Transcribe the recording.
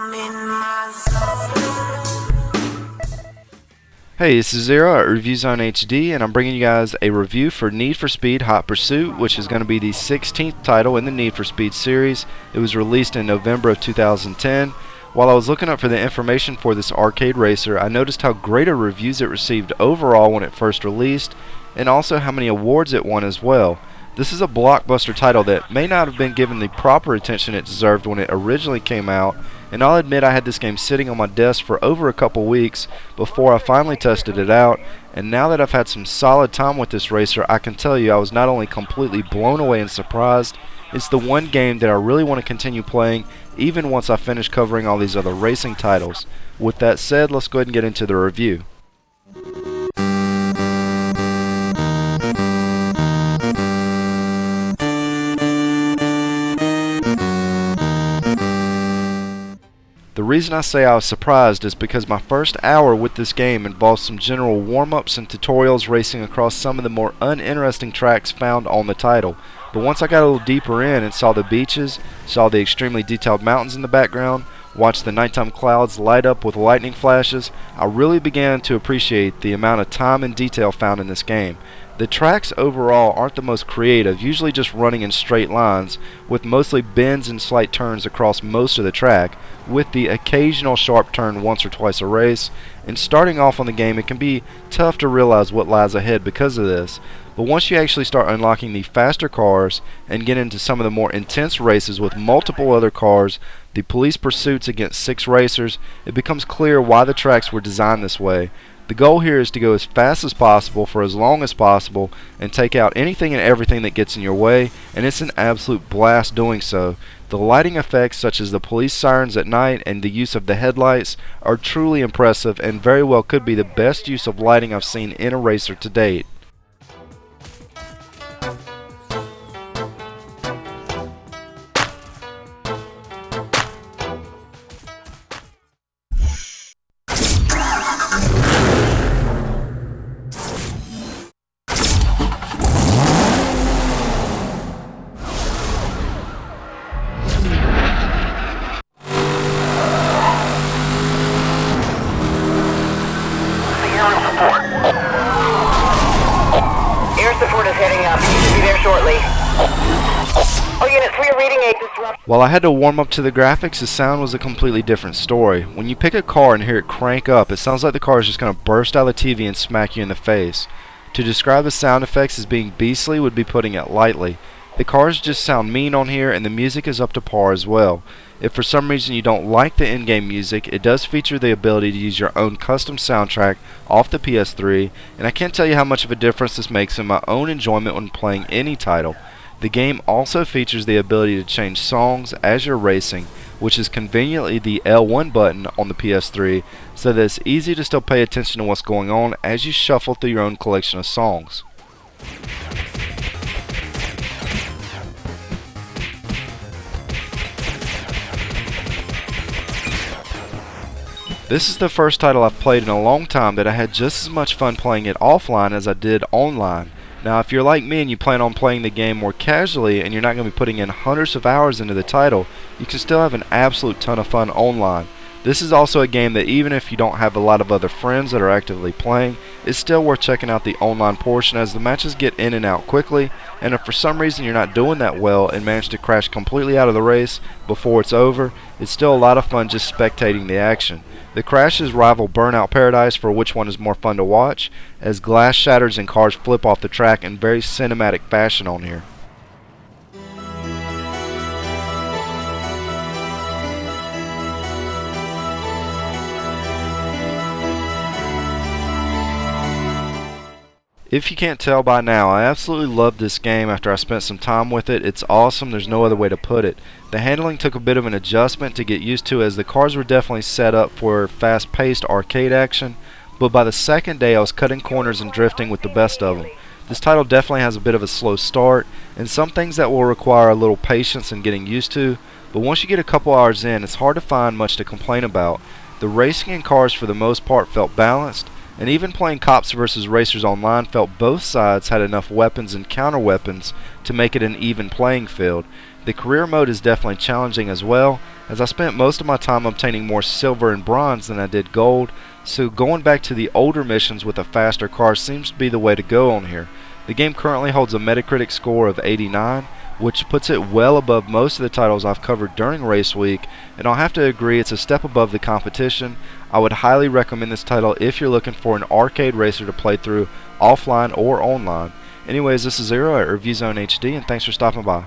I'm in my zone. Hey, this is Zero at ReviewZoneHD, and I'm bringing you guys a review for Need for Speed Hot Pursuit, which is going to be the 16th title in the Need for Speed series. It was released in November of 2010. While I was looking up for the information for this arcade racer, I noticed how great of reviews it received overall when it first released, and also how many awards it won as well. This is a blockbuster title that may not have been given the proper attention it deserved when it originally came out, and I'll admit I had this game sitting on my desk for over a couple weeks before I finally tested it out, and now that I've had some solid time with this racer, I can tell you I was not only completely blown away and surprised, it's the one game that I really want to continue playing even once I finish covering all these other racing titles. With that said, let's go ahead and get into the review. The reason I say I was surprised is because my first hour with this game involved some general warm-ups and tutorials racing across some of the more uninteresting tracks found on the title. But once I got a little deeper in and saw the beaches, saw the extremely detailed mountains in the background, watched the nighttime clouds light up with lightning flashes, I really began to appreciate the amount of time and detail found in this game. The tracks overall aren't the most creative, usually just running in straight lines, with mostly bends and slight turns across most of the track, with the occasional sharp turn once or twice a race. And starting off on the game, it can be tough to realize what lies ahead because of this. But once you actually start unlocking the faster cars and get into some of the more intense races with multiple other cars, the police pursuits against 6 racers, it becomes clear why the tracks were designed this way. The goal here is to go as fast as possible for as long as possible and take out anything and everything that gets in your way, and it's an absolute blast doing so. The lighting effects such as the police sirens at night and the use of the headlights are truly impressive and very well could be the best use of lighting I've seen in a racer to date. Air support is heading up. You should be there shortly. All units, we are reading a disruption. While I had to warm up to the graphics, the sound was a completely different story. When you pick a car and hear it crank up, it sounds like the car is just going to burst out of the TV and smack you in the face. To describe the sound effects as being beastly would be putting it lightly. The cars just sound mean on here, and the music is up to par as well. If for some reason you don't like the in-game music, it does feature the ability to use your own custom soundtrack off the PS3, and I can't tell you how much of a difference this makes in my own enjoyment when playing any title. The game also features the ability to change songs as you're racing, which is conveniently the L1 button on the PS3, so that it's easy to still pay attention to what's going on as you shuffle through your own collection of songs. This is the first title I've played in a long time that I had just as much fun playing it offline as I did online. Now if you're like me and you plan on playing the game more casually and you're not going to be putting in hundreds of hours into the title, you can still have an absolute ton of fun online. This is also a game that even if you don't have a lot of other friends that are actively playing, it's still worth checking out the online portion as the matches get in and out quickly, and if for some reason you're not doing that well and manage to crash completely out of the race before it's over, it's still a lot of fun just spectating the action. The crashes rival Burnout Paradise for which one is more fun to watch, as glass shatters and cars flip off the track in very cinematic fashion on here. If you can't tell by now, I absolutely loved this game after I spent some time with it. It's awesome, there's no other way to put it. The handling took a bit of an adjustment to get used to as the cars were definitely set up for fast-paced arcade action, but by the second day I was cutting corners and drifting with the best of them. This title definitely has a bit of a slow start, and some things that will require a little patience in getting used to, but once you get a couple hours in, it's hard to find much to complain about. The racing and cars for the most part felt balanced, and even playing cops versus racers online felt both sides had enough weapons and counter weapons to make it an even playing field. The career mode is definitely challenging as well, as I spent most of my time obtaining more silver and bronze than I did gold, so going back to the older missions with a faster car seems to be the way to go on here. The game currently holds a Metacritic score of 89, which puts it well above most of the titles I've covered during Race Week, and I'll have to agree it's a step above the competition. I would highly recommend this title if you're looking for an arcade racer to play through offline or online. Anyways, this is Zero at ReviewZoneHD, and thanks for stopping by.